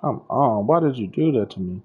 Come on, why did you do that to me?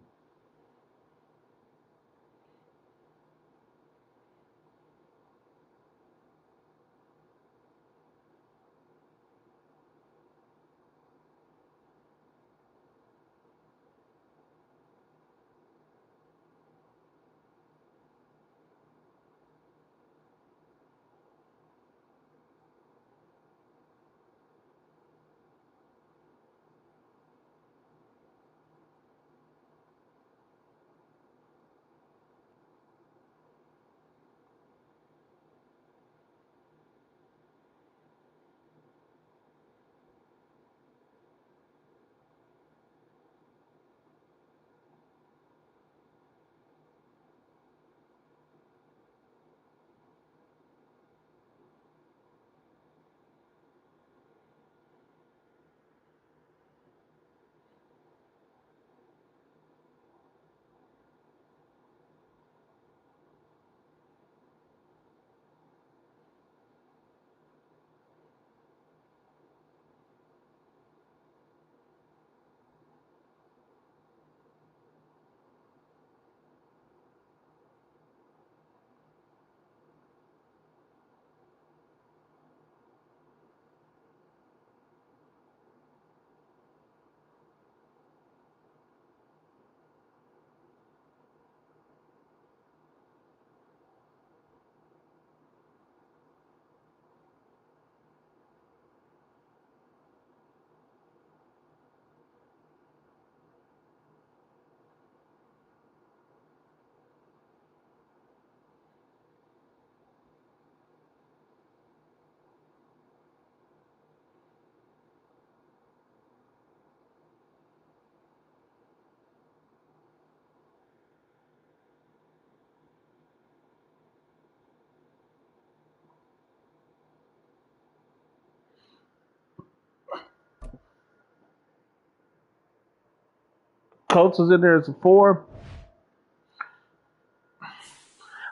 Colts is in there as a 4.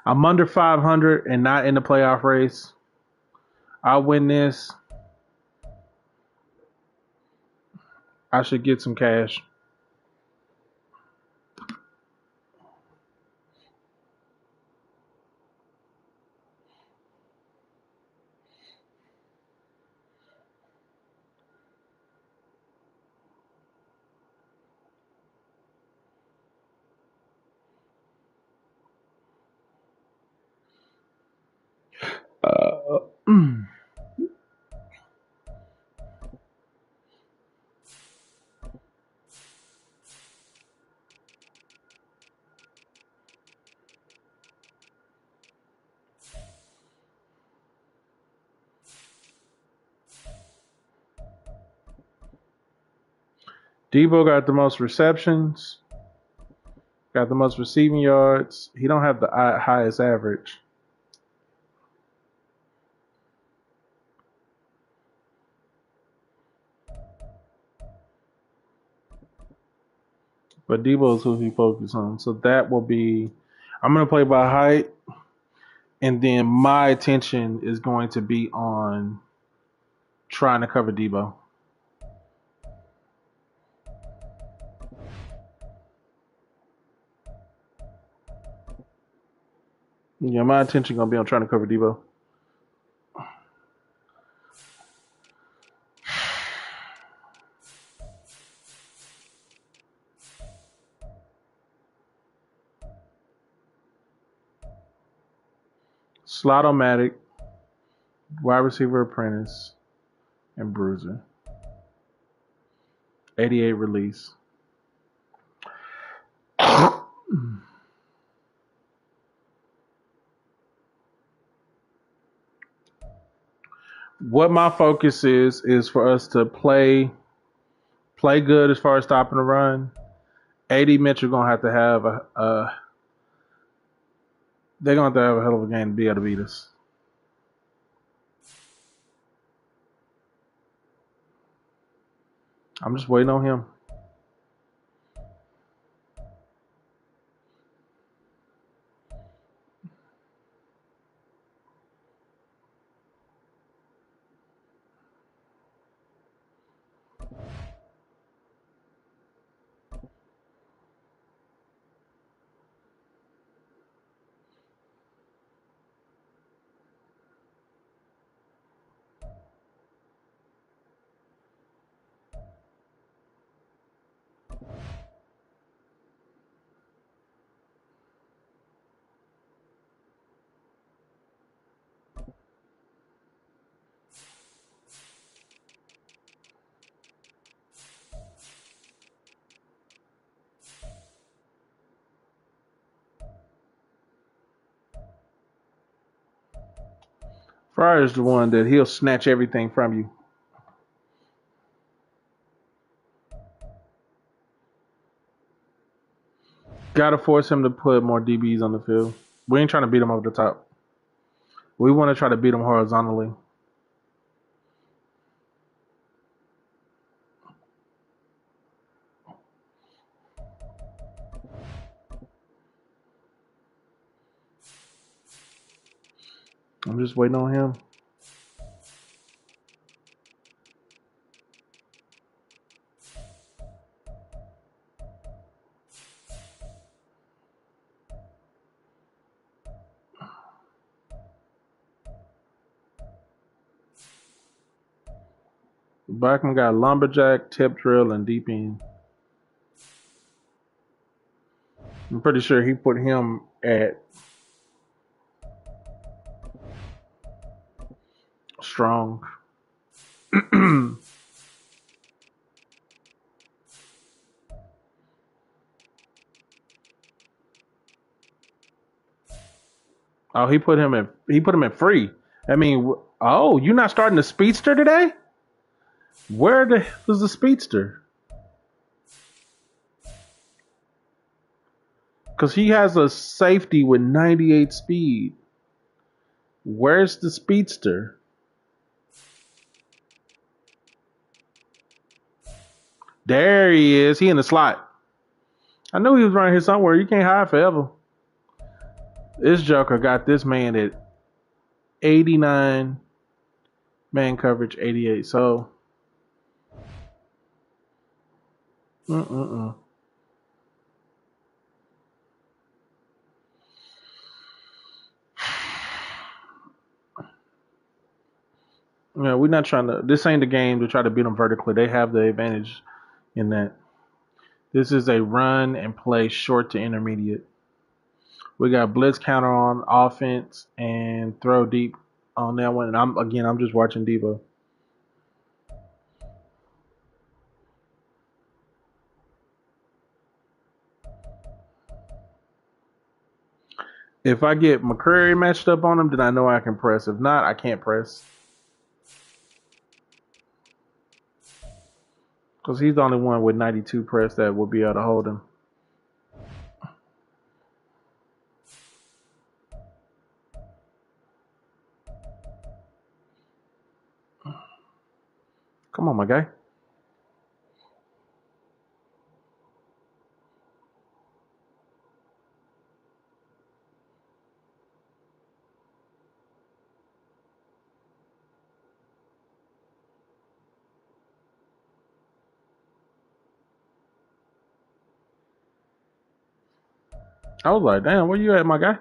I'm under 500 and not in the playoff race. I'll win this. I should get some cash. Uh, Debo got the most receptions, got the most receiving yards. He don't have the highest average. But Debo is who he focuses on. So that will be, I'm going to play by height. And then my attention is going to be on trying to cover Debo. Yeah, my attention going to be on trying to cover Debo. Slot-o-matic, wide receiver apprentice, and bruiser. 88 release. What my focus is for us to play good as far as stopping the run. 80 Mitchell gonna have to have they're gonna have to have a hell of a game to be able to beat us. I'm just waiting on him. Fryer's the one that he'll snatch everything from you. Gotta force him to put more DBs on the field. We ain't trying to beat him over the top. We want to try to beat him horizontally. I'm just waiting on him. Blackman got lumberjack, tip drill, and deep end. I'm pretty sure he put him at strong. Oh, he put him in free. I mean, oh, you're not starting the speedster today? Where the hell is the speedster? Because he has a safety with 98 speed. Where's the speedster? There he is. He in the slot. I knew he was right here somewhere. You can't hide forever. This Joker got this man at 89, man coverage 88. So, Yeah, we're not trying to. This ain't the game to try to beat them vertically. They have the advantage in that. This is a run and play short to intermediate. We got blitz counter on offense and throw deep on that one. And I'm just watching Debo. If I get McCreary matched up on him, then I know I can press. If not, I can't press. Because he's the only one with 92 press that will be able to hold him. Come on, my guy. I was like, damn, where you at, my guy?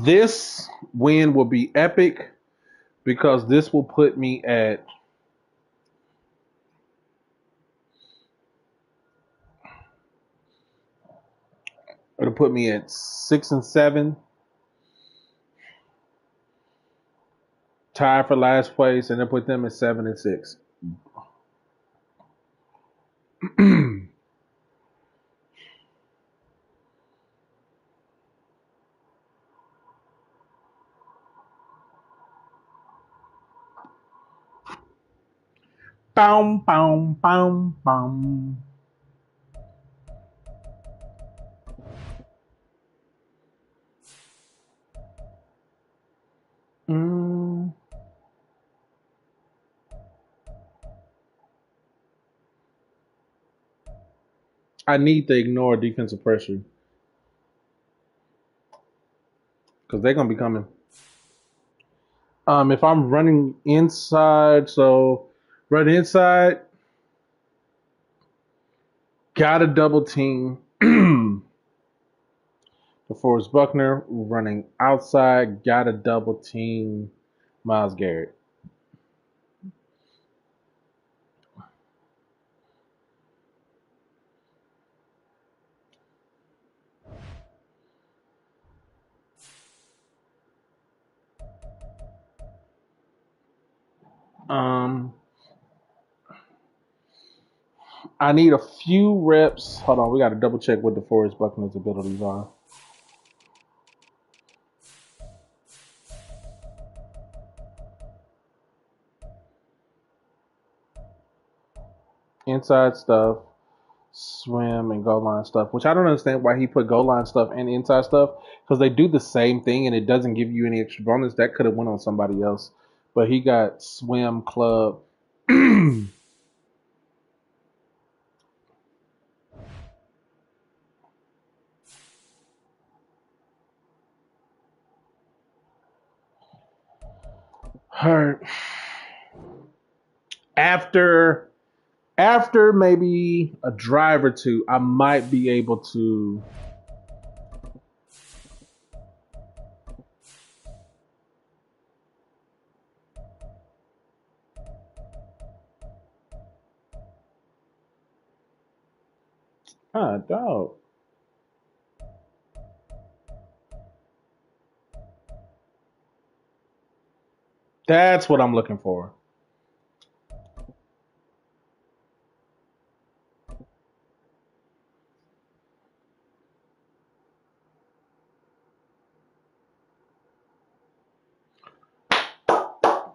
This win will be epic because this will put me at it'll put me at 6-7, tied for last place, and then put them at 7-6. Boom, boom, boom, boom. Mm. I need to ignore defensive pressure because they're gonna be coming. If I'm running inside, so run inside, gotta double team DeForest Buckner. Running outside, gotta double team Myles Garrett. I need a few reps. Hold on, we got to double check what DeForest Buckner's abilities are. Inside stuff, swim, and goal line stuff, which I don't understand why he put goal line stuff and inside stuff, because they do the same thing and it doesn't give you any extra bonus. That could have went on somebody else, but he got swim, club. Hurt. After maybe a drive or two, I might be able to. Dog. That's what I'm looking for.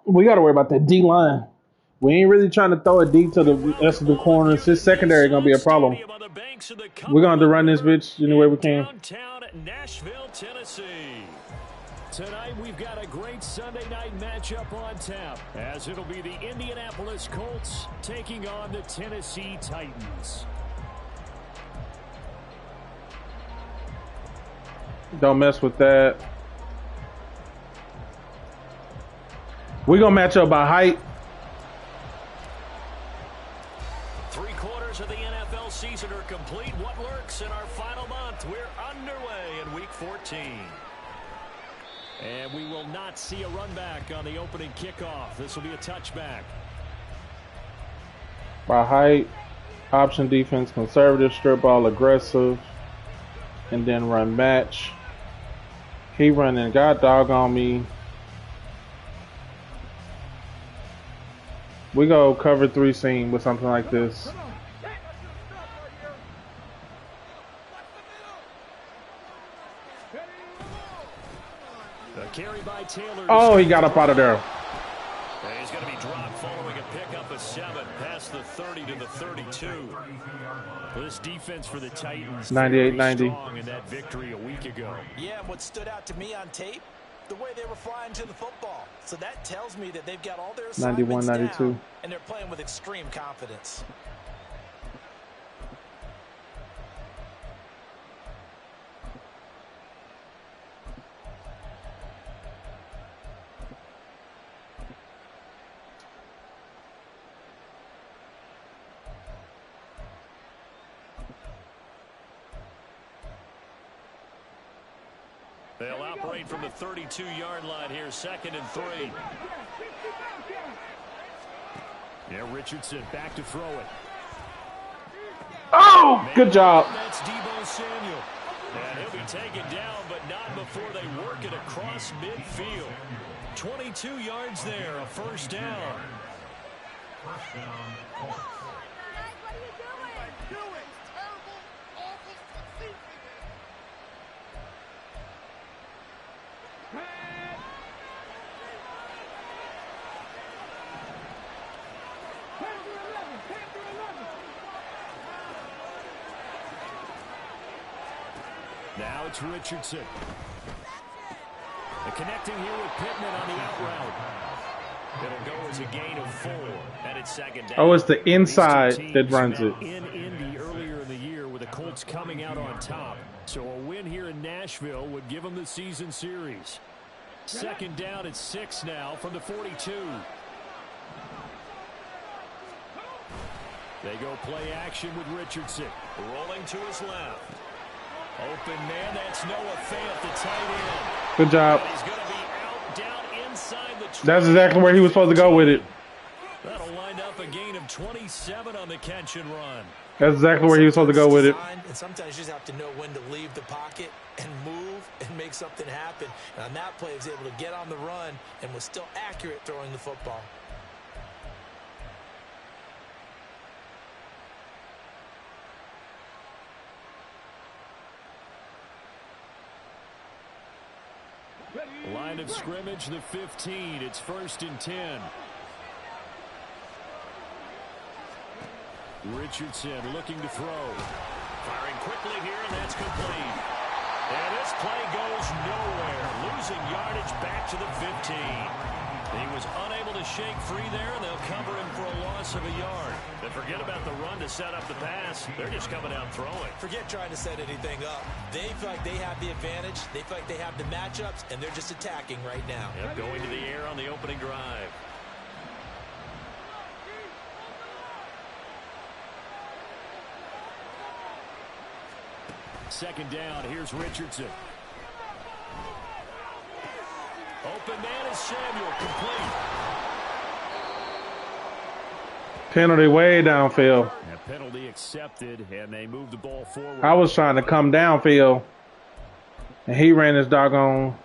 We got to worry about that D line. We ain't really trying to throw it deep to the rest of the corners. His secondary is going to be a problem. We're going to run this bitch any way we can. Downtown Nashville, Tennessee. Tonight we've got a great Sunday night matchup on tap, as it'll be the Indianapolis Colts taking on the Tennessee Titans. Don't mess with that. We're going to match up by height. 3/4 of the NFL season are complete. What works in our final month? We're underway in Week 14. And we will not see a run back on the opening kickoff. This will be a touchback. By height, option defense, conservative, strip ball, aggressive, and then run match. He running, God dog on me. We go cover 3 seam with something like this. Carry by Taylor. Oh, he got up out of there. And he's going to be dropped following a pickup of 7 past the 30 to the 32. This defense for the Titans 98-90 strong in that victory a week ago. Yeah, and what stood out to me on tape, the way they were flying to the football. So that tells me that they've got all their assignments 91-92 down, and they're playing with extreme confidence. They'll operate from the 32-yard line here, 2nd and 3. Yeah, Richardson back to throw it. Oh, good job. That's Deebo Samuel. And he'll be taken down, but not before they work it across midfield. 22 yards there, a first down. First down. What are you doing? Terrible, awful, Now it's Richardson. And connecting here with Pittman on the out route. It'll go as a gain of 4, and it's 2nd down. Oh, it's the inside that runs it. In Indy earlier in the year with a Colts coming out on top. So a win here in Nashville would give them the season series. Second down at 6 now from the 42. They go play action with Richardson. Rolling to his left. Open man, that's Noah Fant, the tight end. Good job. And he's going to be out down inside the 20. That's exactly where he was supposed to go with it. That'll wind up a gain of 27 on the catch and run. That's exactly where he was supposed to go with it. And sometimes you just have to know when to leave the pocket and move and make something happen. And on that play, he was able to get on the run and was still accurate throwing the football. Line of scrimmage, the 15. It's 1st and 10. Richardson looking to throw. Firing quickly here, and that's complete. And this play goes nowhere. Losing yardage back to the 15. He was unable to shake free there, and they'll cover him for a loss of a yard. But forget about the run to set up the pass. They're just coming out throwing. Forget trying to set anything up. They feel like they have the advantage. They feel like they have the matchups, and they're just attacking right now. Yep, going to the air on the opening drive. Second down, here's Richardson. Open man is Samuel, complete. Penalty way downfield. And penalty accepted, and they move the ball forward. I was trying to come downfield, and he ran his doggone.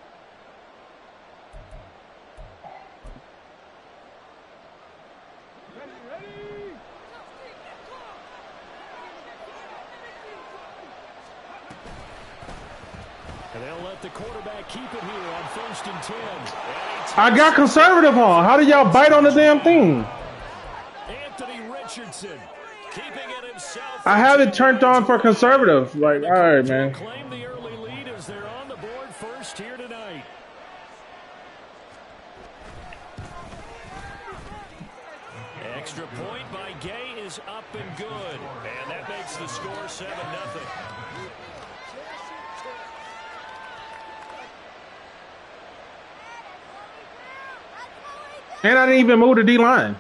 And they'll let the quarterback keep it here on 1st and 10. I got conservative on. How did y'all bite on the damn thing? Anthony Richardson keeping it himself. I have it turned on for conservative. Like, all right, man. Claim the early lead as they're on the board first here tonight. Extra point by Gay is up and good. And that makes the score 7-0. And I didn't even move the D-line.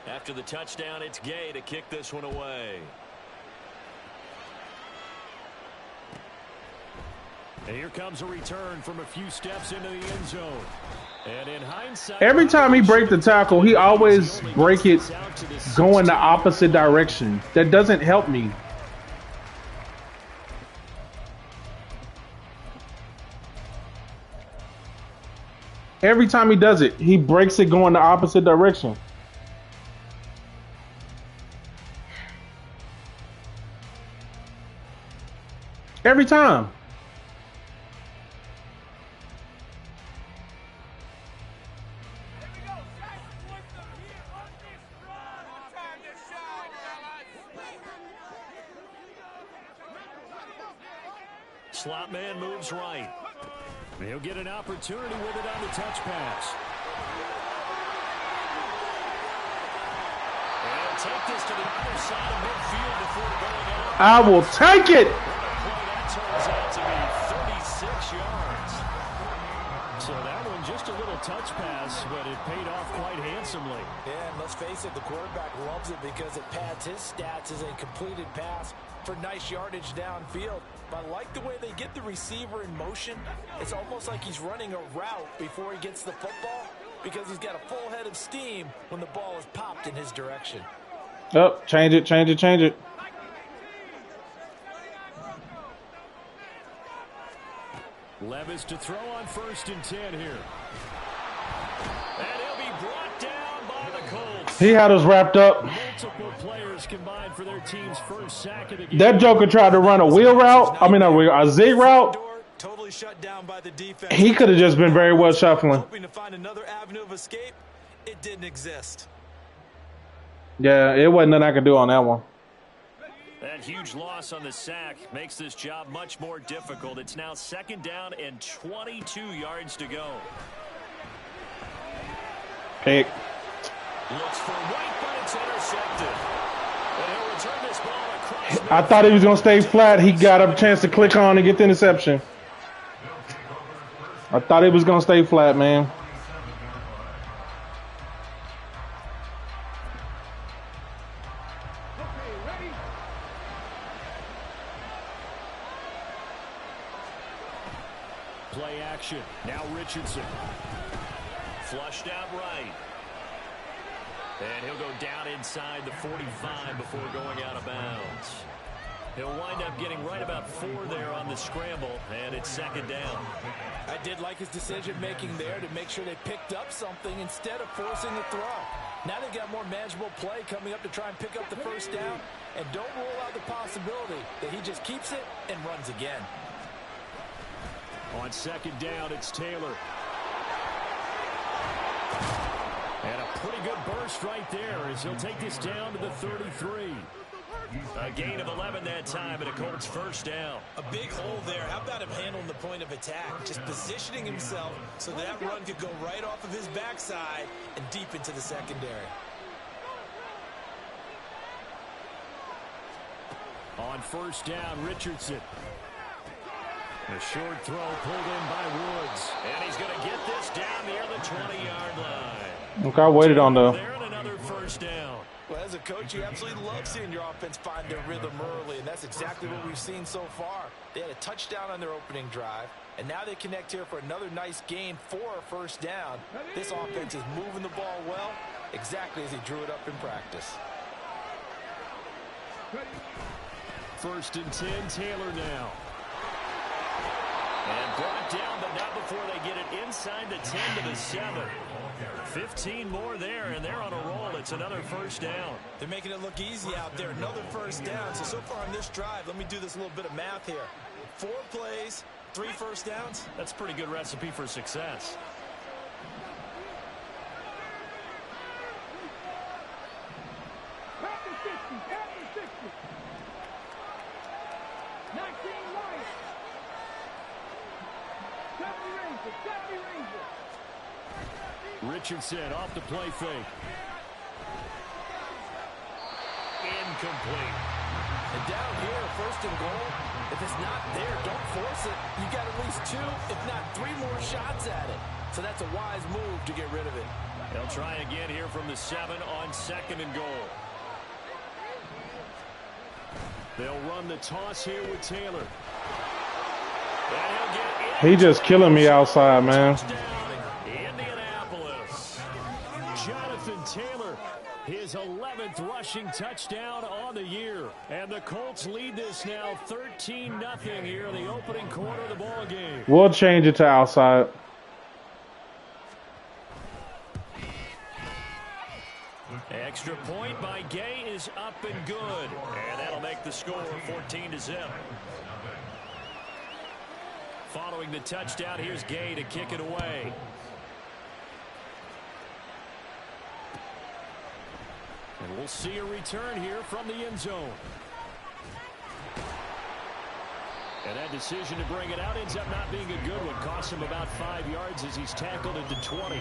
After the touchdown, it's Gay to kick this one away. And here comes a return from a few steps into the end zone. And in hindsight, Every time he breaks the tackle, he always break it going the opposite direction. That doesn't help me. Every time he does it, he breaks it going the opposite direction. Every time. Slot man moves right. He'll get an opportunity with it on the touch pass. And he'll take this to the other side of midfield before going out. I will take it. That turns out to be 36 yards. So that one just a little touch pass, but it paid off quite handsomely. Yeah, and let's face it, the quarterback loves it because it pads his stats as a completed pass for nice yardage downfield. But I like the way they get the receiver in motion. It's almost like he's running a route before he gets the football because he's got a full head of steam when the ball is popped in his direction. Oh, change it, change it, change it. Levis to throw on 1st and 10 here. And he'll be brought down by the Colts. He had us wrapped up. Multiple players combined for their team's first sack of the game. That joker tried to run a wheel route. I mean, a zig route. Totally shut down by the defense. He could have just been very well shuffling. Hoping to find another avenue of escape. It didn't exist. Yeah, it wasn't nothing I could do on that one. That huge loss on the sack makes this job much more difficult. It's now 2nd down and 22 yards to go. Pick. Looks for White, but it's intercepted. And he'll return this ball across. I thought he was going to stay flat. He got a chance to click on and get the interception. I thought he was going to stay flat, man. Play action. Now Richardson. Flushed out right. And he'll go down inside the 45 before going out of bounds. He'll wind up getting right about 4 there on the scramble, and it's second down. I did like his decision-making there to make sure they picked up something instead of forcing the throw. Now they've got more manageable play coming up to try and pick up the first down, and don't rule out the possibility that he just keeps it and runs again. On second down, it's Taylor. And a pretty good burst right there as he'll take this down to the 33. A gain of 11 that time and a Colts first down. A big hole there. How about him handling the point of attack? Just positioning himself so that run could go right off of his backside and deep into the secondary. On first down, Richardson. A short throw pulled in by Woods. And he's going to get this down near the 20-yard line. Okay, I waited on the... There and another first down. Well, as a coach, you absolutely love seeing your offense find their rhythm early, and that's exactly what we've seen so far. They had a touchdown on their opening drive, and now they connect here for another nice gain for a first down. This offense is moving the ball well, exactly as he drew it up in practice. First and 10, Taylor now. And brought down, but not before they get it inside the 10 to the 7. 15 more there, and they're on a roll. It's another first down. They're making it look easy out there. Another first down. So far on this drive, let me do this little bit of math here. 4 plays, 3 first downs. That's a pretty good recipe for success. Richardson off the play fake. Incomplete. And down here, first and goal, if it's not there, don't force it. You got at least 2, if not 3 more shots at it. So that's a wise move to get rid of it. They'll try again here from the 7 on second and goal. They'll run the toss here with Taylor. And he'll get He just killing me outside, man. Jonathan Taylor, his 11th rushing touchdown on the year. And the Colts lead this now 13-0 here in the opening quarter of the ball game. We'll change it to outside. Extra point by Gay is up and good. And that'll make the score 14-0. Following the touchdown, here's Gay to kick it away. And we'll see a return here from the end zone. And that decision to bring it out ends up not being a good one. Costs him about 5 yards as he's tackled into 20.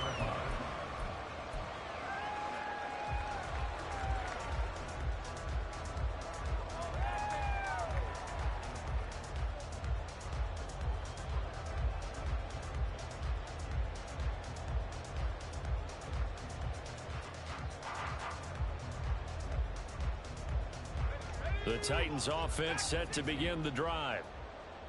The Titans offense set to begin the drive.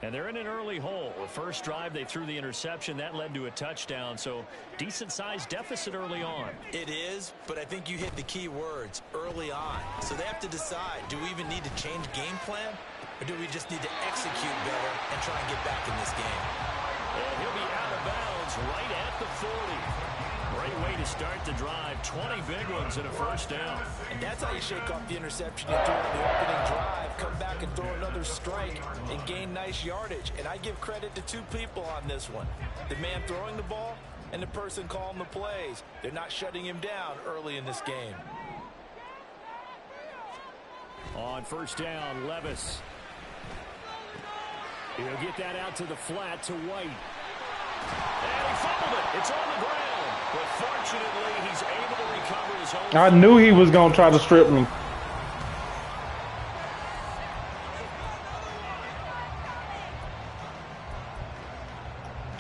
And they're in an early hole. The first drive, they threw the interception. That led to a touchdown. So decent-sized deficit early on. It is, but I think you hit the key words, early on. So they have to decide, do we even need to change game plan? Or do we just need to execute better and try and get back in this game? And he'll be out of bounds right at the 40. Great way to start the drive. 20 big ones and a first down. And that's how you shake off the interception you threw in the opening drive. Come back and throw another strike and gain nice yardage. And I give credit to 2 people on this one. The man throwing the ball and the person calling the plays. They're not shutting him down early in this game. On first down, Levis. He'll get that out to the flat to White. And he fumbled it. It's on the ground. But fortunately, he's able to recover his own. I knew he was going to try to strip me.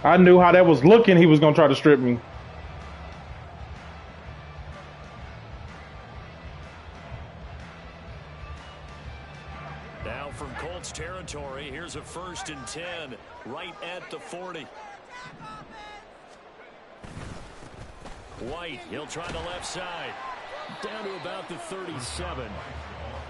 I knew how that was looking. He was going to try to strip me. Now from Colts territory, here's a 1st and 10 right at the 40. White, he'll try the left side. Down to about the 37.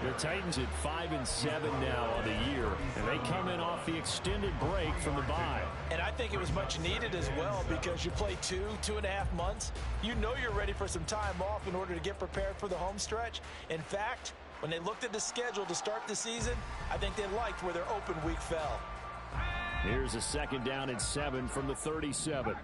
The Titans at 5-7 now on the year, and they come in off the extended break from the bye. And I think it was much needed as well, because you play 2.5 months. You know you're ready for some time off in order to get prepared for the home stretch. In fact, when they looked at the schedule to start the season, I think they liked where their open week fell. Here's a 2nd down and 7 from the 37.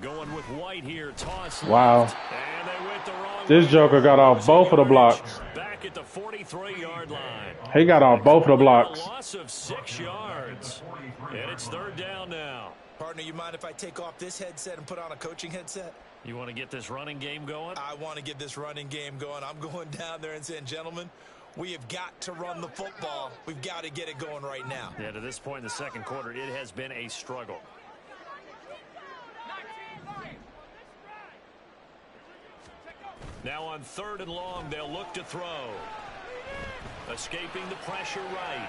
Going with White here, toss. Wow. And they went the wrong This way. Joker got off both of the blocks. Back at the 43-yard line. He got off both of the blocks. A loss of 6 yards. And it's 3rd down now. Partner, you mind if I take off this headset and put on a coaching headset? You want to get this running game going? I want to get this running game going. I'm going down there and saying, gentlemen, we have got to run the football. We've got to get it going right now. Yeah, to this point in the 2nd quarter, it has been a struggle. Now on 3rd and long, they'll look to throw. Escaping the pressure right.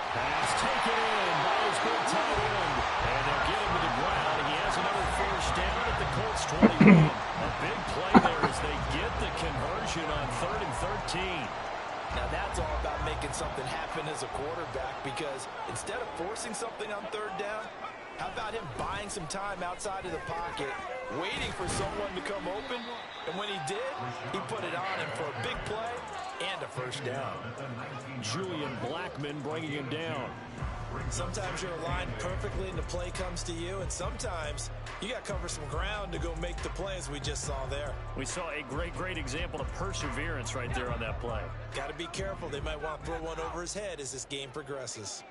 Pass taken in by his good tight end. And they'll get him to the ground. He has another 1st down at the Colts 21. A big play there as they get the conversion on 3rd and 13. Now that's all about making something happen as a quarterback, because instead of forcing something on 3rd down, how about him buying some time outside of the pocket, waiting for someone to come open, and when he did, he put it on him for a big play and a 1st down. Julian Blackman bringing him down. Sometimes you're aligned perfectly and the play comes to you, and sometimes you got to cover some ground to go make the play, as we just saw there. We saw a great example of perseverance right there on that play. Got to be careful. They might want to throw one over his head as this game progresses.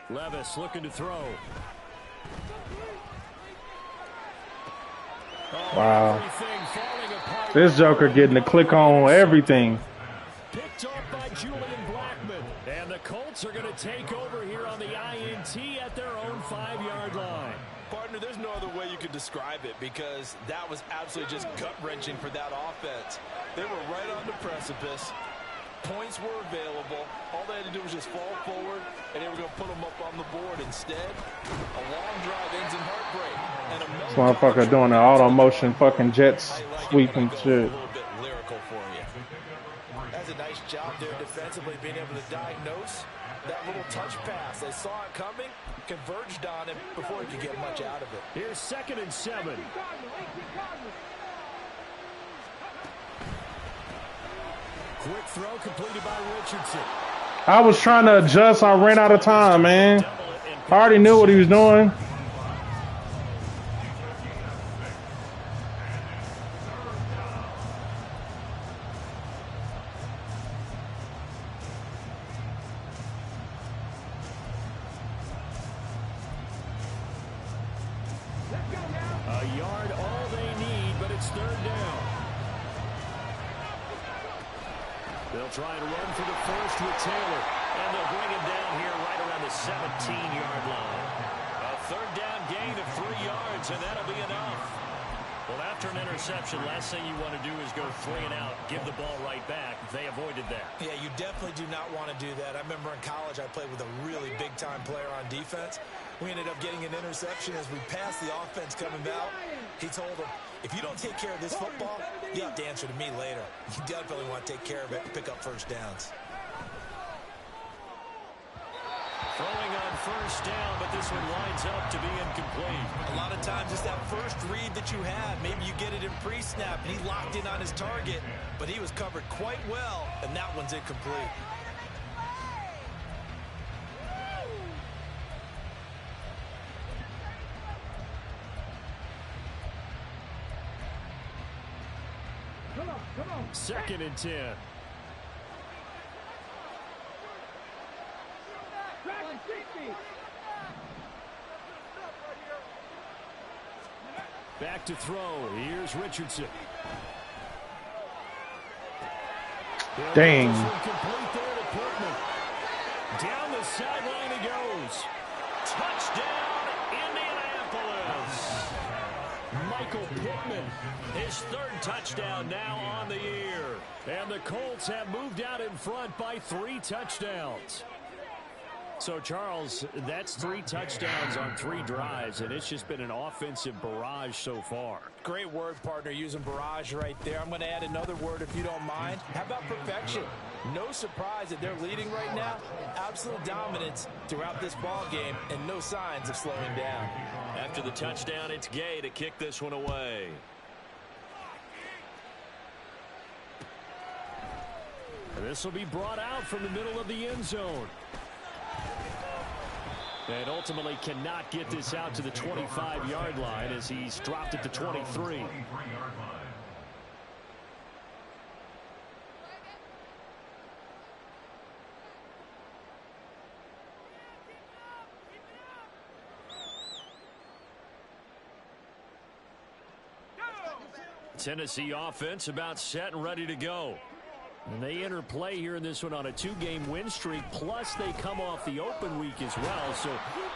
Levis looking to throw. Wow. This Joker getting the click on everything. Picked off by Julian Blackman. And the Colts are going to take over here on the INT at their own 5-yard line. Partner, there's no other way you could describe it, because that was absolutely just gut-wrenching for that offense. They were right on the precipice. Points were available. All they had to do was just fall forward, and they were going to put them up on the board. Instead, a long drive ends in heartbreak. And This motherfucker doing the auto motion fucking jets sweep and shit. A little bit lyrical for you. That's a nice job there defensively, being able to diagnose that little touch pass. They saw it coming, converged on him before he could get much out of it. Here's 2nd and 7. Quick throw completed by Richardson. I was trying to adjust. I ran out of time, man. I already knew what he was doing. A yard all they need, but it's 3rd down. They'll try and run for the first with Taylor, and they'll bring him down here right around the 17-yard line. A 3rd down gain of 3 yards, and that'll be enough. Well, after an interception, last thing you want to do is go 3 and out, give the ball right back. They avoided that. Yeah, you definitely do not want to do that. I remember in college I played with a really big-time player on defense. We ended up getting an interception as we passed the offense coming out. He told him, if you don't take care of this football, you have to answer to me later. You definitely want to take care of it and pick up 1st downs. Throwing on 1st down, but this one lines up to be incomplete. A lot of times it's that first read that you have. Maybe you get it in pre-snap, and he locked in on his target, but he was covered quite well, and that one's incomplete. 2nd and 10. Back to throw. Here's Richardson. Dang. Down the sideline he goes. Touchdown, Indianapolis. Michael Pittman, his 3rd touchdown now on the year. And the Colts have moved out in front by 3 touchdowns. So, Charles, that's 3 touchdowns on 3 drives, and it's just been an offensive barrage so far. Great word, partner, using barrage right there. I'm going to add another word if you don't mind. How about perfection? No surprise that they're leading right now. Absolute dominance throughout this ball game and no signs of slowing down. After the touchdown, it's Gay to kick this one away. This will be brought out from the middle of the end zone. And ultimately cannot get this out to the 25-yard line as he's dropped it to 23. Tennessee offense about set and ready to go. And they enter play here in this one on a 2-game win streak, plus they come off the open week as well. So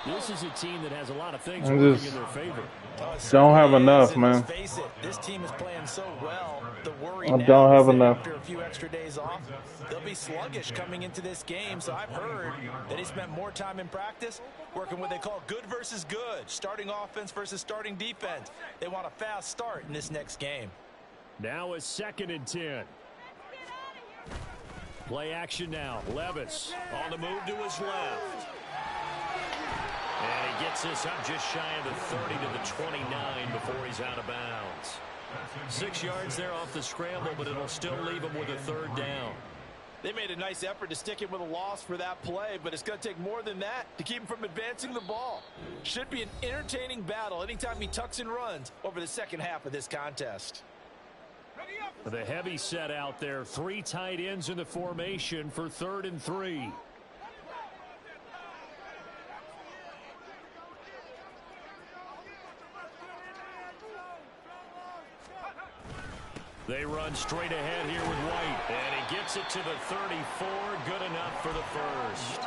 this is a team that has a lot of things working in their favor. Don't have enough, man. Face it, this team is playing so well. The worry I don't have enough. After a few extra days off, they'll be sluggish coming into this game. So I've heard that he spent more time in practice working what they call good versus good, starting offense versus starting defense. They want a fast start in this next game. Now a 2nd and 10. Play action now. Levis on the move to his left. And he gets this up just shy of the 30 to the 29 before he's out of bounds. 6 yards there off the scramble, but it'll still leave him with a 3rd down. They made a nice effort to stick him with a loss for that play, but it's going to take more than that to keep him from advancing the ball. Should be an entertaining battle anytime he tucks and runs over the second half of this contest. The heavy set out there. 3 tight ends in the formation for 3rd and 3. They run straight ahead here with White. And he gets it to the 34. Good enough for the first.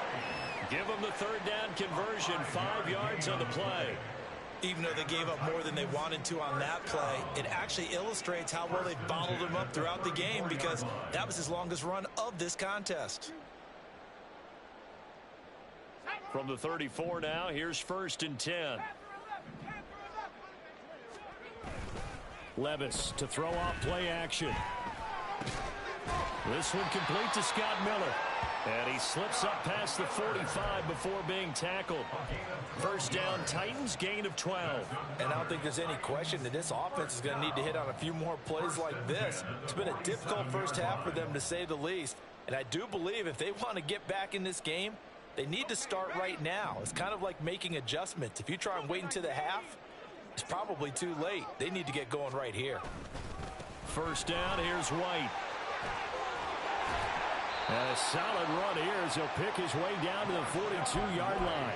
Give them the 3rd down conversion. 5 yards on the play. Even though they gave up more than they wanted to on that play, it actually illustrates how well they bottled him up throughout the game because that was his longest run of this contest. From the 34 now, here's 1st and 10. Levis to throw off play action. This one complete to Scott Miller. And he slips up past the 45 before being tackled. 1st down, Titans, gain of 12. And I don't think there's any question that this offense is going to need to hit on a few more plays like this. It's been a difficult first half for them, to say the least. And I do believe if they want to get back in this game, they need to start right now. It's kind of like making adjustments. If you try and wait until the half, it's probably too late. They need to get going right here. 1st down, here's White. And a solid run here as he'll pick his way down to the 42-yard line.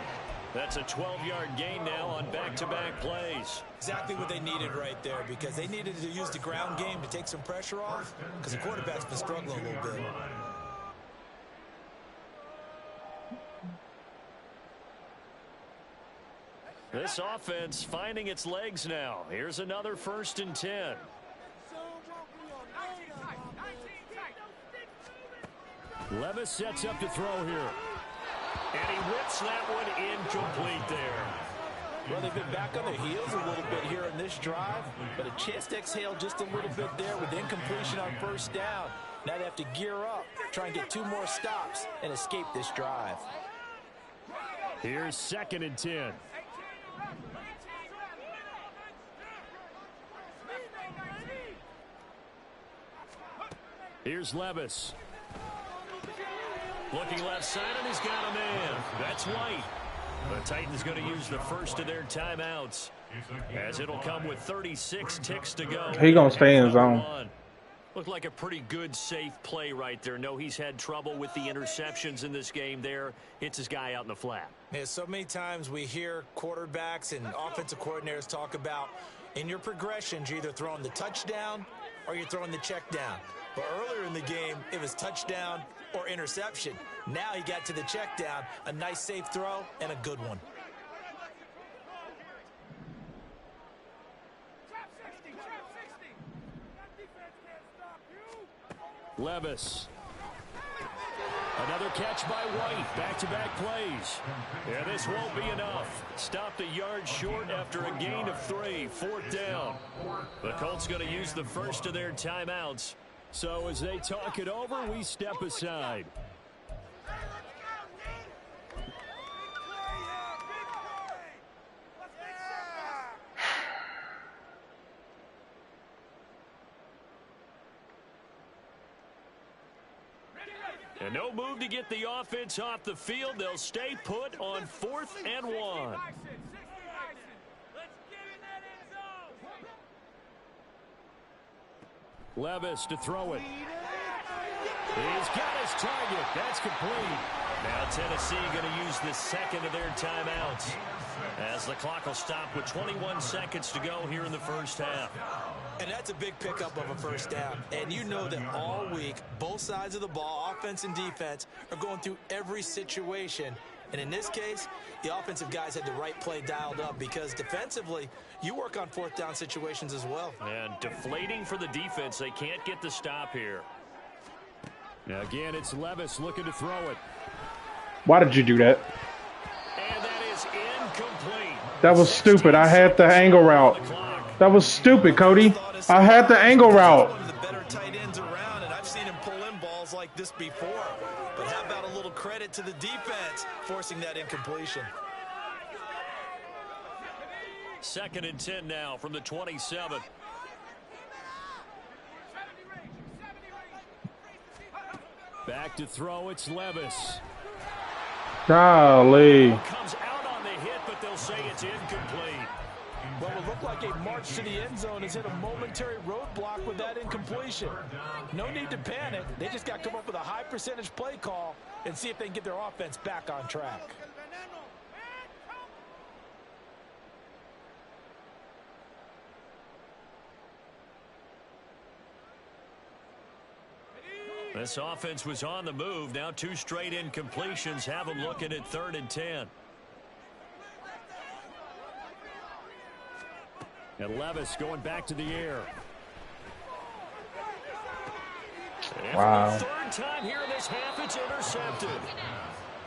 That's a 12-yard gain now on back-to-back plays. Exactly what they needed right there, because they needed to use the ground game to take some pressure off, because the quarterback's been struggling a little bit. This offense finding its legs now. Here's another 1st and 10. Levis sets up to throw here. And he whips that one incomplete there. Well, they've been back on their heels a little bit here in this drive, but a chance to exhale just a little bit there with incompletion on 1st down. Now they have to gear up, try and get 2 more stops and escape this drive. Here's 2nd and 10. Here's Levis. Looking left side, and he's got a man. That's White. The Titans going to use the 1st of their timeouts, as it'll come with 36 ticks to go. He going to stay in his zone. Looked like a pretty good, safe play right there. No, he's had trouble with the interceptions in this game there. Hits his guy out in the flat. Yeah, so many times we hear quarterbacks and offensive coordinators talk about in your progressions, you're either throwing the touchdown or you're throwing the check down. But earlier in the game, it was touchdown or interception. Now he got to the check down, a nice safe throw and a good one. Levis. Another catch by White. Back-to-back plays. Yeah, this won't be enough. Stopped a yard short after a gain of 3. 4th down. The Colts going to use the first of their timeouts. So as they talk it over, we step aside. And no move to get the offense off the field. They'll stay put on 4th and 1. Levis to throw it. He's got his target. That's complete. Now Tennessee going to use the second of their timeouts as the clock will stop with 21 seconds to go here in the first half. And that's a big pickup of a first down. And you know that all week, both sides of the ball, offense and defense, are going through every situation. And in this case, the offensive guys had the right play dialed up because defensively, you work on 4th down situations as well. And deflating for the defense. They can't get the stop here. Now again, it's Levis looking to throw it. Why did you do that? And that is incomplete. That was stupid. I had the angle route. That was stupid, Cody. I had the angle route. One of the better tight ends around, and I've seen him pull in balls like this before. But how about a little credit to the defense forcing that incompletion? 2nd and 10 now from the 27. Back to throw, it's Levis. Golly. Comes out on the hit, but they'll say it's incomplete. Well, it looked like a march to the end zone has hit a momentary roadblock with that incompletion. No need to panic. They just got to come up with a high percentage play call and see if they can get their offense back on track. This offense was on the move. Now 2 straight incompletions have them looking at 3rd and 10. And Levis going back to the air. Wow. And for the 3rd time here in this half, it's intercepted.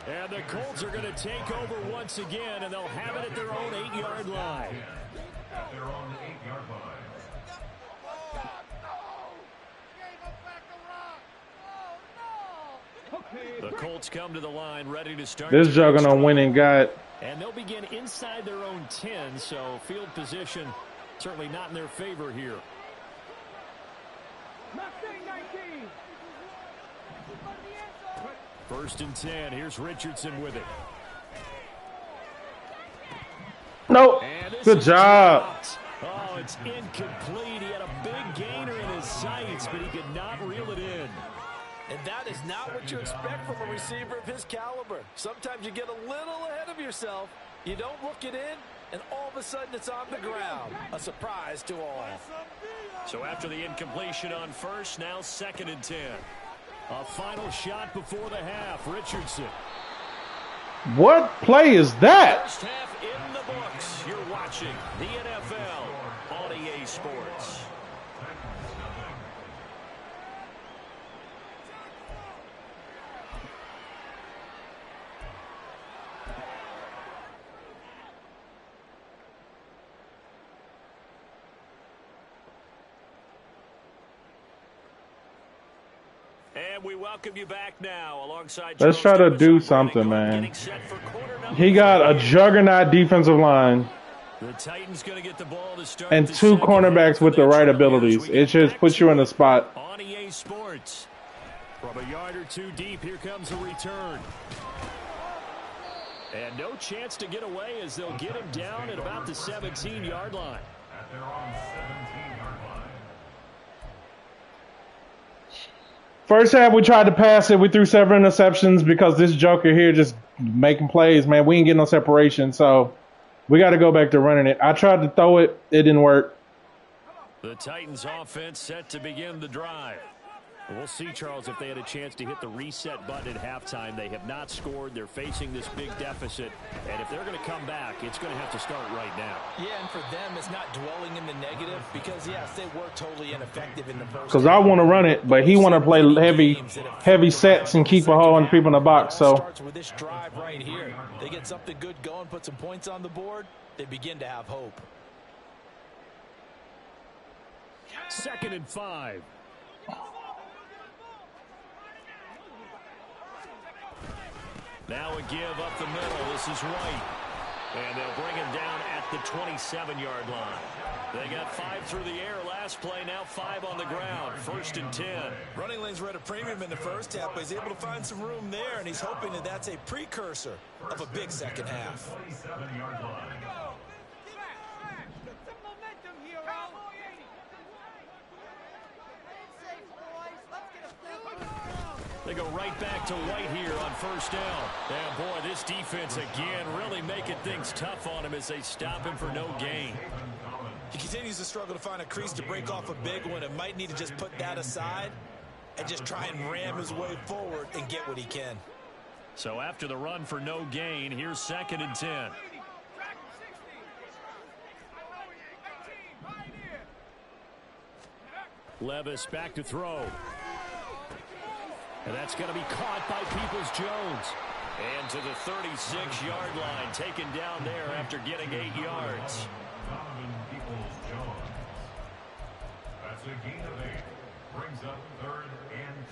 And the Colts are going to take over once again, and they'll have it at their own 8-yard line. At their own 8-yard line. The Colts come to the line ready to start. This juggernaut winning got. And they'll begin inside their own 10, so field position certainly not in their favor here. First and 10. Here's Richardson with it. Nope. Good job. Oh, it's incomplete. He had a big gainer in his sights, but he could not reel it in. And that is not what you expect from a receiver of his caliber. Sometimes you get a little ahead of yourself. You don't look it in, and all of a sudden it's on the ground. A surprise to all. So after the incompletion on first, now 2nd and 10. A final shot before the half. Richardson. What play is that? First half in the books. You're watching the NFL on EA Sports. And we welcome you back now alongside. Let's try to do something, man. He got a juggernaut defensive line The Titans going to get the ball to start and 2 cornerbacks with the right abilities. It just puts you in a spot. On EA Sports. From a yard or 2 deep, here comes a return. And no chance to get away as they'll get him down at about the 17-yard line. At their own 17-yard line. First half, we tried to pass it. We threw several interceptions because this joker here just making plays, man. We ain't getting no separation, so we got to go back to running it. I tried to throw it. It didn't work. The Titans offense set to begin the drive. We'll see, Charles, if they had a chance to hit the reset button at halftime. They have not scored. They're facing this big deficit. And if they're going to come back, it's going to have to start right now. Yeah, and for them, it's not dwelling in the negative because, yes, they were totally ineffective in the first. Because I want to run it, but he want to play heavy sets and keep a hole on people in the box. So starts with this drive right here. They get something good going, put some points on the board. They begin to have hope. 2nd and 5. Now a give up the middle. This is White. And they'll bring him down at the 27-yard line. They got 5 through the air last play, now 5 on the ground. 1st and 10. Running lanes were at a premium in the first half, but he's able to find some room there, and he's hoping that that's a precursor of a big second half. 27-yard line. They go right back to White here on 1st down. And boy, this defense again really making things tough on him as they stop him for no gain. He continues to struggle to find a crease to break off a big one and might need to just put that aside and just try and ram his way forward and get what he can. So after the run for no gain, here's 2nd and 10. Levis back to throw. And that's going to be caught by Peoples-Jones. And to the 36-yard line, taken down there after getting 8 yards. Peoples-Jones. That's a gain of 8. Brings up 3rd and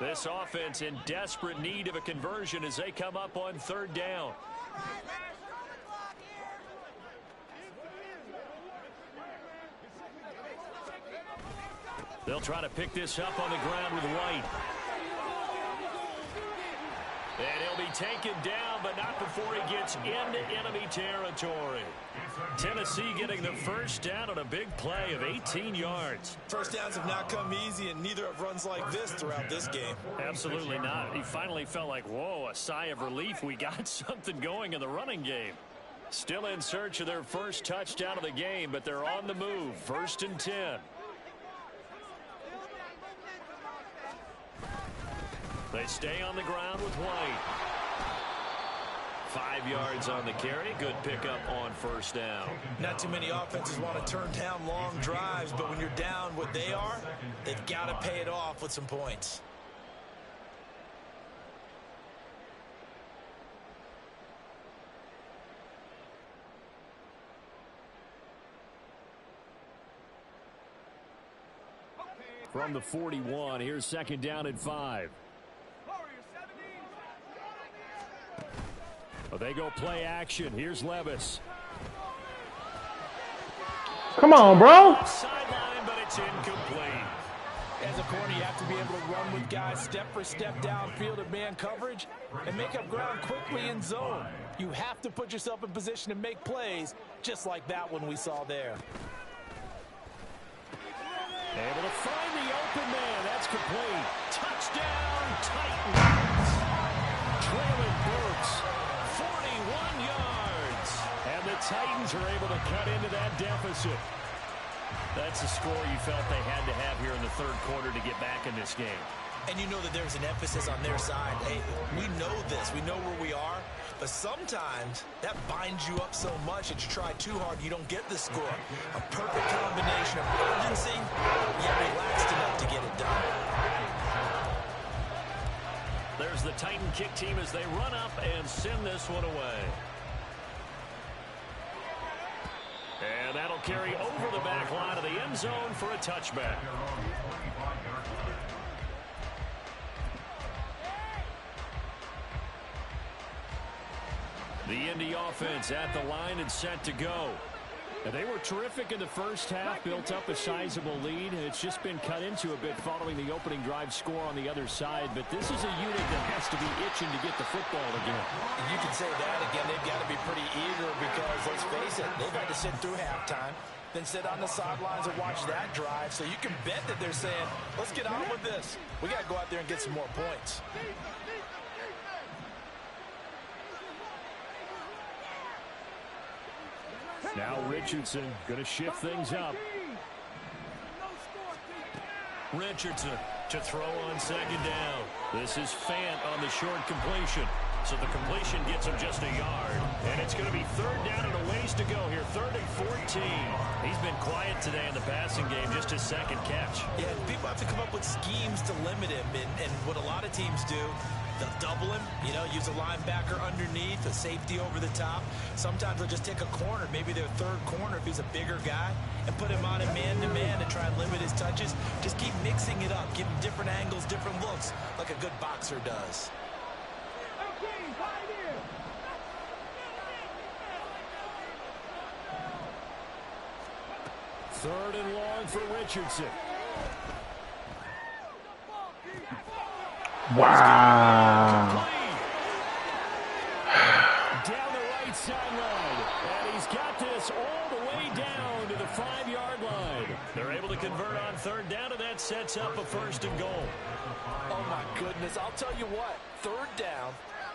2. This offense in desperate need of a conversion as they come up on 3rd down. They'll try to pick this up on the ground with White. And he'll be taken down, but not before he gets into enemy territory. Tennessee getting the 1st down on a big play of 18 yards. First downs have not come easy, and neither have runs like this throughout this game. Absolutely not. He finally felt like, whoa, a sigh of relief. We got something going in the running game. Still in search of their first touchdown of the game, but they're on the move. 1st and 10. They stay on the ground with White. 5 yards on the carry. Good pickup on 1st down. Not too many offenses want to turn down long drives, but when you're down what they are, they've got to pay it off with some points. From the 41, here's 2nd down and 5. Well, they go play action. Here's Levis. come on, bro. Sideline, but it's incomplete. As a corner, you have to be able to run with guys step for step downfield at man coverage and make up ground quickly in zone. You have to put yourself in position to make plays, just like that one we saw there. Able to find the open man. That's complete. Touchdown, Titans. Traylon Burks, 41 yards. And the Titans are able to cut into that deficit. That's a score you felt they had to have here in the 3rd quarter to get back in this game. And you know that there's an emphasis on their side. Hey, we know this. We know where we are. But sometimes that binds you up so much that you try too hard and you don't get the score. A perfect combination of urgency, yet relaxed enough to get it done. There's the Titan kick team as they run up and send this one away. And that'll carry over the back line of the end zone for a touchback. The Indy offense at the line and set to go. And they were terrific in the first half, built up a sizable lead, and it's just been cut into a bit following the opening drive score on the other side. But this is a unit that has to be itching to get the football again. You can say that again. They've got to be pretty eager because, let's face it, they've had to sit through halftime. than sit on the sidelines and watch that drive. So you can bet that they're saying, let's get on with this. We got to go out there and get some more points. Now Richardson going to shift things up. Richardson to throw on second down. This is Fant on the short completion. So the completion gets him just a yard. And it's going to be third down and a ways to go here. 3rd and 14. He's been quiet today in the passing game, just his second catch. Yeah, people have to come up with schemes to limit him. And what a lot of teams do, they'll double him, use a linebacker underneath, a safety over the top. Sometimes they'll just take a corner, maybe their third corner if he's a bigger guy, and put him on a man-to-man and try and limit his touches. Just keep mixing it up, give him different angles, different looks, like a good boxer does. Third and long for Richardson. Wow. Down the right sideline. And he's got this all the way down to the 5-yard line. They're able to convert on third down, and that sets up a 1st and goal. Oh, my goodness. I'll tell you what. Third down,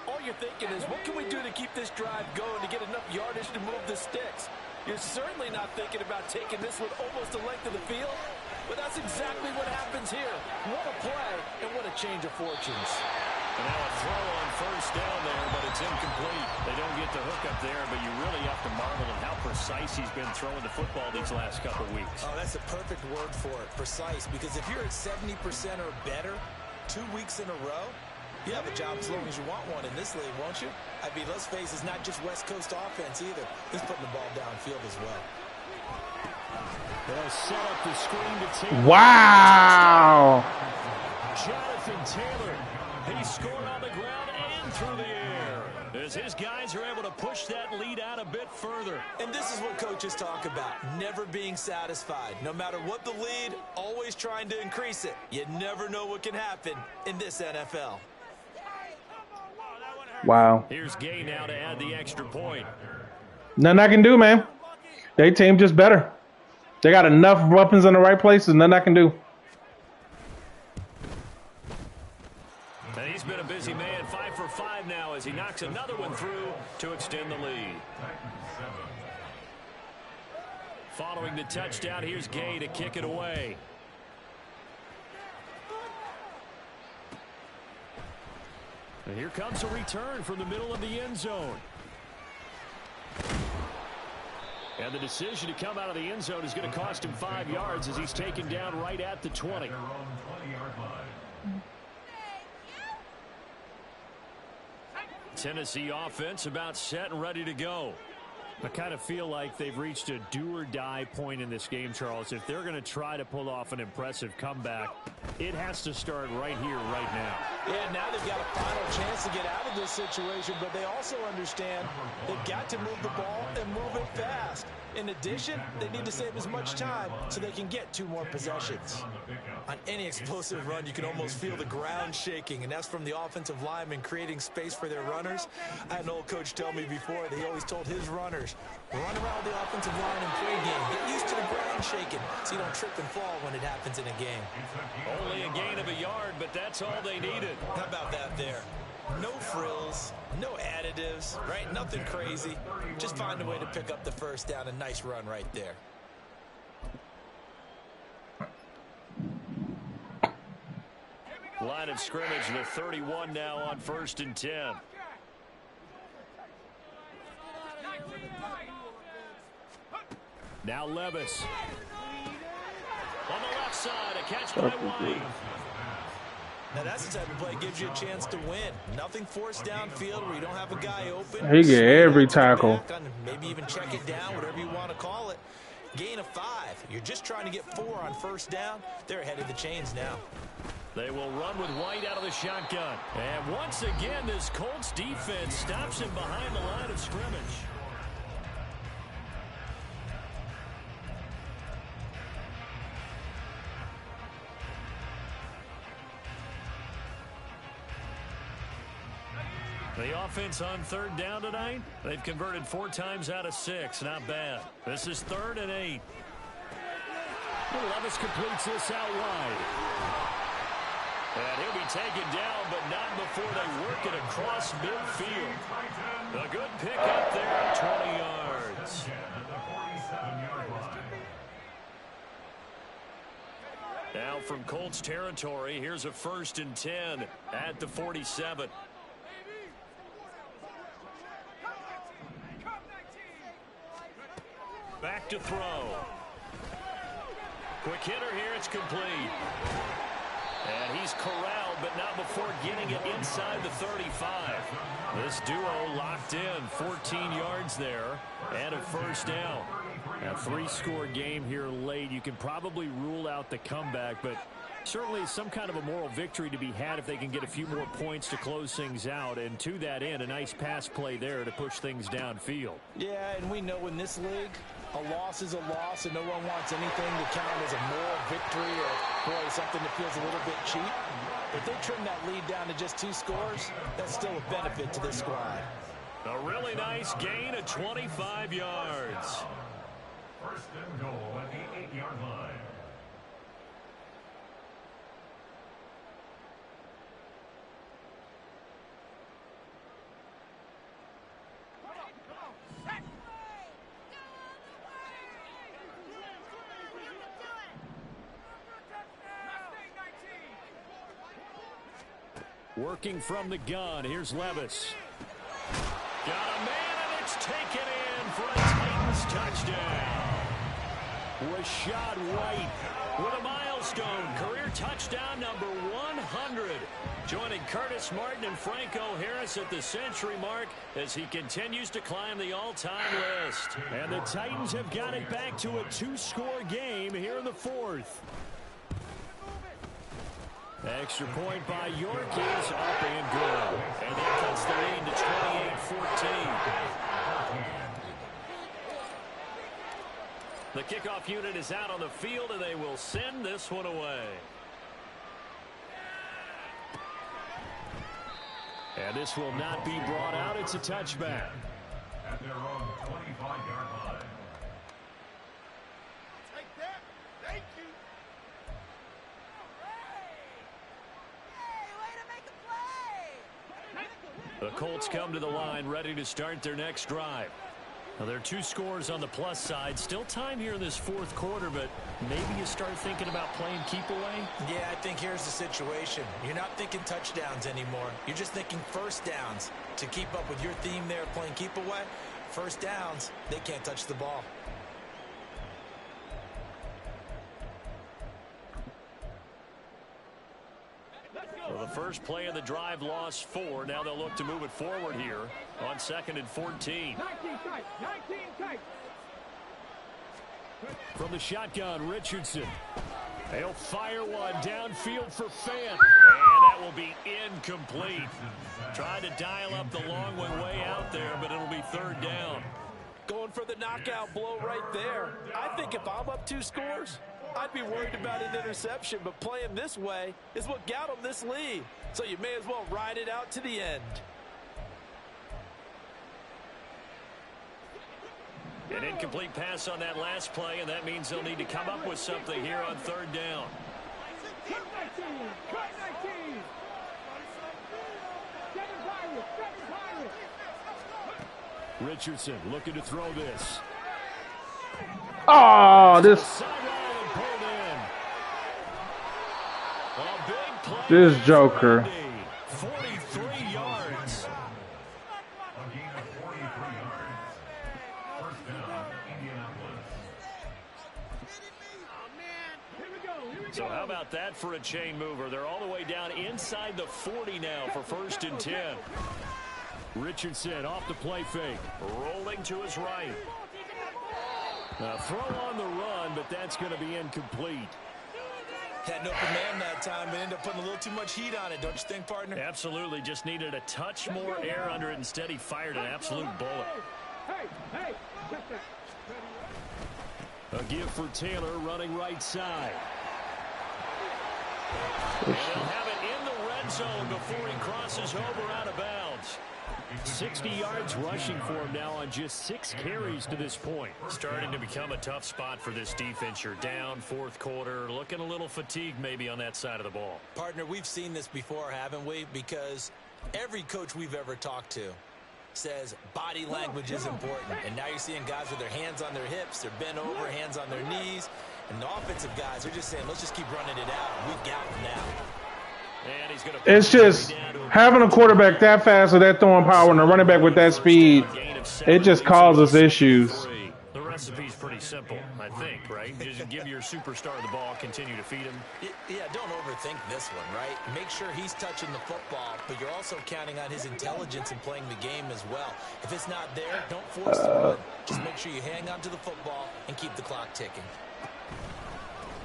all you're thinking is, what can we do to keep this drive going to get enough yardage to move the sticks? You're certainly not thinking about taking this with almost the length of the field, but that's exactly what happens here. What a play, and what a change of fortunes. And now a throw on first down there, but it's incomplete. They don't get the hook up there, but you really have to marvel at how precise he's been throwing the football these last couple weeks. Oh, that's a perfect word for it, precise, because if you're at 70% or better 2 weeks in a row, you have a job as long as you want one in this league, won't you? I mean, let's face it, it's not just West Coast offense either. He's putting the ball downfield as well. They'll set up the screen to Taylor. Wow. Jonathan Taylor. He scored on the ground and through the air, as his guys are able to push that lead out a bit further. And this is what coaches talk about, never being satisfied. No matter what the lead, always trying to increase it. You never know what can happen in this NFL. Wow. Here's Gay now to add the extra point. Nothing I can do, man. They team just better. They got enough weapons in the right places. Nothing I can do. And he's been a busy man, 5 for 5 now as he knocks another one through to extend the lead. Following the touchdown, here's Gay to kick it away. And here comes a return from the middle of the end zone. And the decision to come out of the end zone is going to cost him 5 yards as he's taken down right at the 20. Tennessee offense about set and ready to go. I kind of feel like they've reached a do-or-die point in this game, Charles. If they're going to try to pull off an impressive comeback, it has to start right here, right now. Yeah, now they've got a final chance to get out of this situation, but they also understand they've got to move the ball and move it fast. In addition, they need to save as much time so they can get 2 more possessions. On any explosive run, you can almost feel the ground shaking, and that's from the offensive linemen creating space for their runners. I had an old coach tell me before that he always told his runners, run around the offensive line and play game. Get used to the ground shaking so you don't trip and fall when it happens in a game. Only a gain of a yard, but that's all they needed. How about that there? No frills, no additives, right? Nothing crazy. Just find a way to pick up the first down. A nice run right there. Line of scrimmage, the 31 now on 1st and 10. Now Levis. On the left side, a catch by White. Now that's the type of play that gives you a chance to win. Nothing forced downfield where you don't have a guy open. He get every tackle. Maybe even check it down, whatever you want to call it. Gain of 5. You're just trying to get 4 on first down. They're ahead of the chains now. They will run with White out of the shotgun. And once again, this Colts defense stops him behind the line of scrimmage. The offense on third down tonight, they've converted 4 times out of 6. Not bad. This is 3rd and 8. Levis completes this out wide. And he'll be taken down, but not before they work it across midfield. A good pick up there, 20 yards. Now from Colts territory, here's a 1st and 10 at the 47. Back to throw. Quick hitter here, it's complete. And he's corralled, but not before getting it inside the 35. This duo locked in, 14 yards there, and a 1st down. A 3-score game here late. You can probably rule out the comeback, but certainly some kind of a moral victory to be had if they can get a few more points to close things out. And to that end, a nice pass play there to push things downfield. Yeah, and we know in this league, a loss is a loss, and no one wants anything to count as a moral victory or, boy, something that feels a little bit cheap. If they trim that lead down to just 2 scores, that's still a benefit to this squad. A really nice gain of 25 yards. 1st and goal at the 8-yard line. Working from the gun, here's Levis. Got a man, and it's taken in for a Titans touchdown. Rashad White with a milestone, career touchdown number 100. Joining Curtis Martin and Franco Harris at the century mark as he continues to climb the all-time list. And the Titans have got it back to a 2-score game here in the 4th. Extra point by York is up and good. And that cuts the lead to 28-14. The kickoff unit is out on the field, and they will send this one away. And this will not be brought out. It's a touchback. At their own 25-yard line. Take that. Thank you. The Colts come to the line ready to start their next drive. Now, there are 2 scores on the plus side. Still time here in this 4th quarter, but maybe you start thinking about playing keep away? Yeah, I think here's the situation. You're not thinking touchdowns anymore. You're just thinking 1st downs. To keep up with your theme there of playing keep away, 1st downs, they can't touch the ball. Well, the first play of the drive lost 4. Now they'll look to move it forward here on 2nd and 14. 19 tight. From the shotgun, Richardson. They'll fire one downfield for Fant. And that will be incomplete. Trying to dial up the long one way out there, but it'll be 3rd down. Going for the knockout blow right there. I think if I'm up 2 scores, I'd be worried about an interception, but playing this way is what got them this lead. So you may as well ride it out to the end. An incomplete pass on that last play, and that means they'll need to come up with something here on 3rd down. Cut 19. Richardson looking to throw this. Oh, this Joker. 43 yards. A gain of 43 yards. 1st down, Indianapolis. So how about that for a chain mover? They're all the way down inside the 40 now for 1st and 10. Richardson off the play fake. Rolling to his right. Throw on the run, but that's going to be incomplete. Had an open man that time, but ended up putting a little too much heat on it, don't you think, partner? Absolutely. Just needed a touch more air under it. Instead, he fired an absolute bullet. Hey. A give for Taylor running right side. And he'll have it in the red zone before he crosses over out of bounds. 60 yards rushing for him now on just 6 carries to this point. Starting to become a tough spot for this defense. You're down fourth quarter, looking a little fatigued maybe on that side of the ball. Partner, we've seen this before, haven't we? Because every coach we've ever talked to says body language is important. And now you're seeing guys with their hands on their hips, they're bent over, hands on their knees. And the offensive guys are just saying, let's just keep running it out. We've got them now. And he's gonna It's just having a quarterback that fast with that throwing power and a running back with that speed, it just causes issues. The recipe's pretty simple, I think, right? Just give your superstar the ball, continue to feed him. Yeah, don't overthink this one, right? Make sure he's touching the football, but you're also counting on his intelligence in playing the game as well. If it's not there, don't force the run. Just make sure you hang on to the football and keep the clock ticking.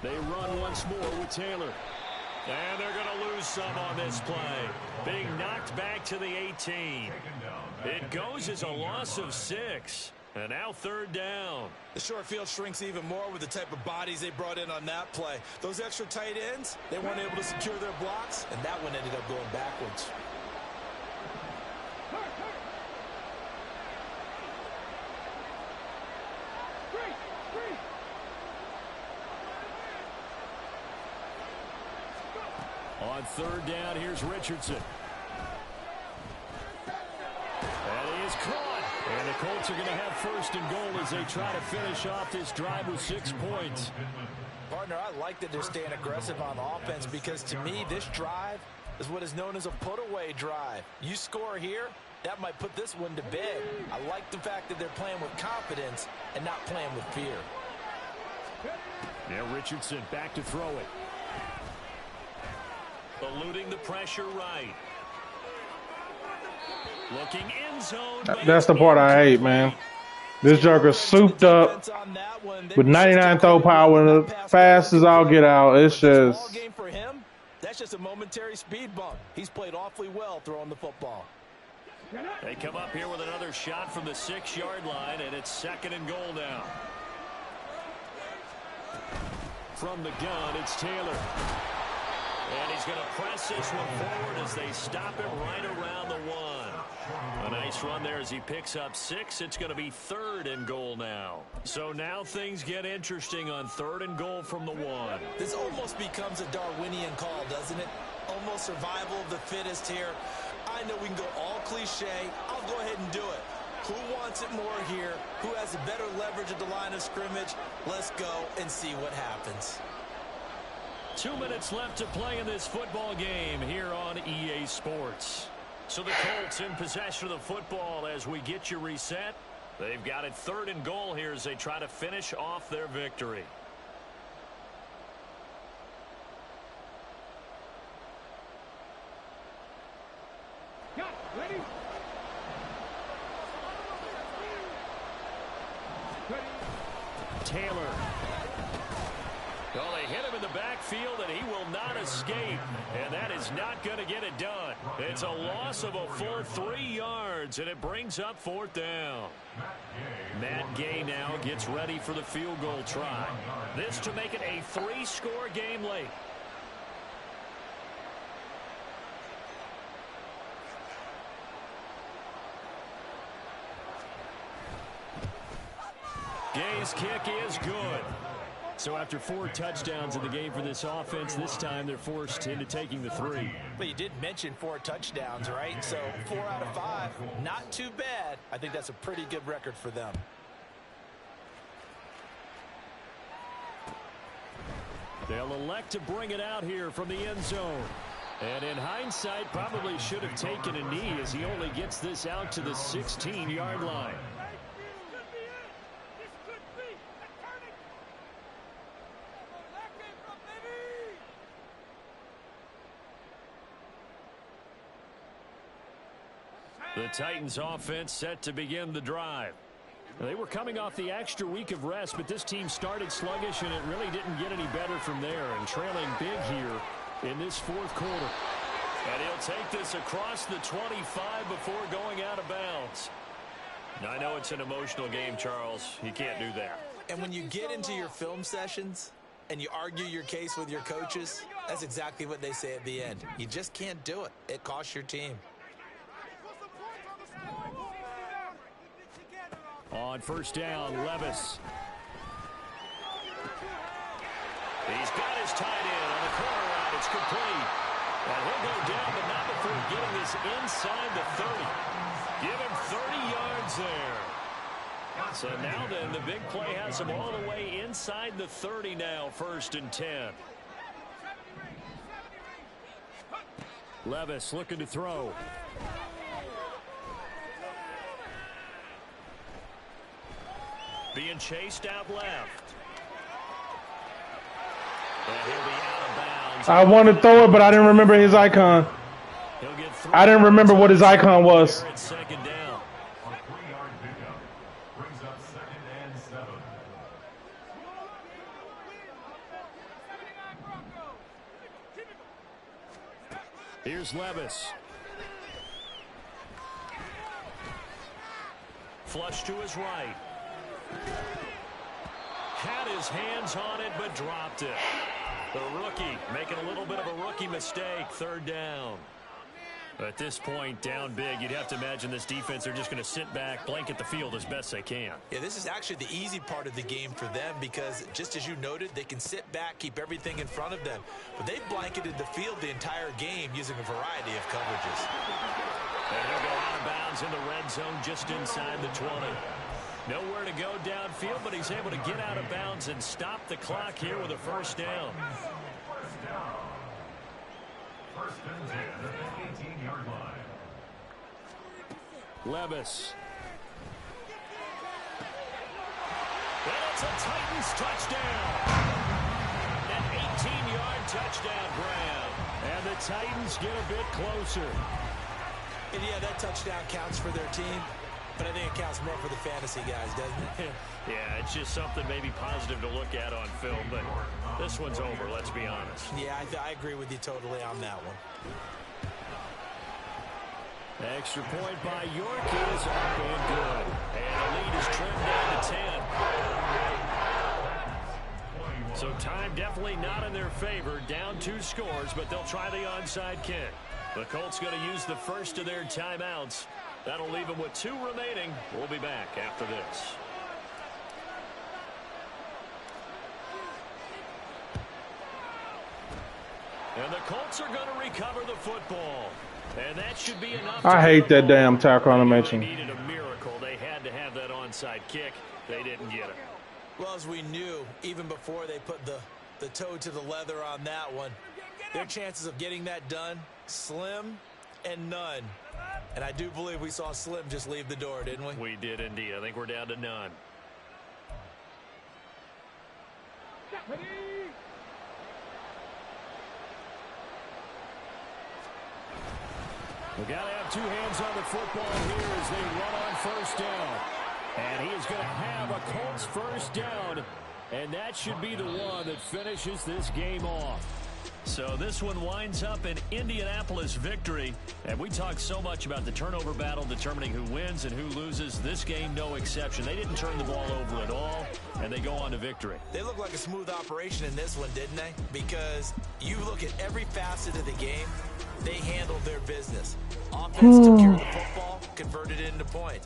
They run once more with Taylor. And they're going to lose some on this play. Being knocked back to the 18. It goes as a loss of 6. And now third down. The short field shrinks even more with the type of bodies they brought in on that play. Those extra tight ends, they weren't able to secure their blocks, and that one ended up going backwards. On third down, here's Richardson. And he is caught. And the Colts are going to have first and goal as they try to finish off this drive with 6 points. Partner, I like that they're staying aggressive on offense because to me, this drive is what is known as a put-away drive. You score here, that might put this one to bed. I like the fact that they're playing with confidence and not playing with fear. Now Richardson back to throw it. Eluding the pressure right. Looking end zone. That's the part I hate, man. This joker souped up with 99 throw power and fast as all get out. It's just... For him, that's just a momentary speed bump. He's played awfully well throwing the football. They come up here with another shot from the 6-yard line, and it's second and goal now. From the gun, it's Taylor. And he's going to press this one forward as they stop it right around the 1. A nice run there as he picks up 6. It's going to be third and goal now. So now things get interesting on third and goal from the 1. This almost becomes a Darwinian call, doesn't it? Almost survival of the fittest here. I know we can go all cliche. I'll go ahead and do it. Who wants it more here? Who has a better leverage at the line of scrimmage? Let's go and see what happens. 2 minutes left to play in this football game here on EA Sports. So the Colts in possession of the football as we get you reset. They've got it third and goal here as they try to finish off their victory. Ready? Taylor. Well, they hit him in the backfield, and he will not escape. And that is not going to get it done. It's a loss of a full 3 yards, and it brings up fourth down. Matt Gay now gets ready for the field goal try. This to make it a 3-score game late. Gay's kick is good. So after 4 touchdowns in the game for this offense, this time they're forced into taking the 3. But you did mention 4 touchdowns, right? So 4 out of 5, not too bad. I think that's a pretty good record for them. They'll elect to bring it out here from the end zone. And in hindsight, probably should have taken a knee as he only gets this out to the 16-yard line. The Titans offense set to begin the drive. They were coming off the extra week of rest, but this team started sluggish, and it really didn't get any better from there. And trailing big here in this fourth quarter. And he'll take this across the 25 before going out of bounds. Now, I know it's an emotional game, Charles. You can't do that. And when you get into your film sessions and you argue your case with your coaches, that's exactly what they say at the end. You just can't do it. It costs your team. On first down, Levis. He's got his tight end on the corner route. It's complete. And he'll go down, but not before getting this inside the 30. Give him 30 yards there. So now then, the big play has him all the way inside the 30 now, 1st and 10. Levis looking to throw. Being chased out left. And he'll be out of bounds. I wanted to throw it, but I didn't remember his icon. I didn't remember what his icon was. Second down. A 3-yard pickup brings up 2nd and 7. Here's Levis. Flush to his right. Had his hands on it, but dropped it. The rookie making a little bit of a rookie mistake. 3rd down. At this point, down big, you'd have to imagine this defense are just going to sit back, blanket the field as best they can. Yeah, this is actually the easy part of the game for them because, just as you noted, they can sit back, keep everything in front of them. But they've blanketed the field the entire game using a variety of coverages. And he'll go out of bounds in the red zone just inside the 20. Nowhere to go downfield, but he's able to get out of bounds and stop the clock here with a 1st down. 1st and 10 at the 18-yard line. Levis. And it's a Titans touchdown. An 18-yard touchdown, Graham. And the Titans get a bit closer. And yeah, that touchdown counts for their team, but I think it counts more for the fantasy guys, doesn't it? Yeah, it's just something maybe positive to look at on film, but this one's over, let's be honest. Yeah, I agree with you totally on that one. Extra point by York is up and good. And the lead is trimmed down to 10. So time definitely not in their favor. Down 2 scores, but they'll try the onside kick. The Colts going to use the first of their timeouts. That'll leave them with 2 remaining. We'll be back after this. And the Colts are going to recover the football. And that should be enough. I hate that damn tackle animation. They needed a miracle. They had to have that onside kick. They didn't get it. Well, as we knew, even before they put the toe to the leather on that one, their chances of getting that done, slim and none. And I do believe we saw Slim just leave the door, didn't we? We did indeed. I think we're down to none. We've got to have 2 hands on the football here as they run on 1st down. And he is going to have a Colts 1st down. And that should be the one that finishes this game off. So this one winds up an Indianapolis victory. And we talk so much about the turnover battle determining who wins and who loses. This game, no exception. They didn't turn the ball over at all, and they go on to victory. They look like a smooth operation in this one, didn't they? Because you look at every facet of the game, they handled their business. Offense took care of the football, converted it into points.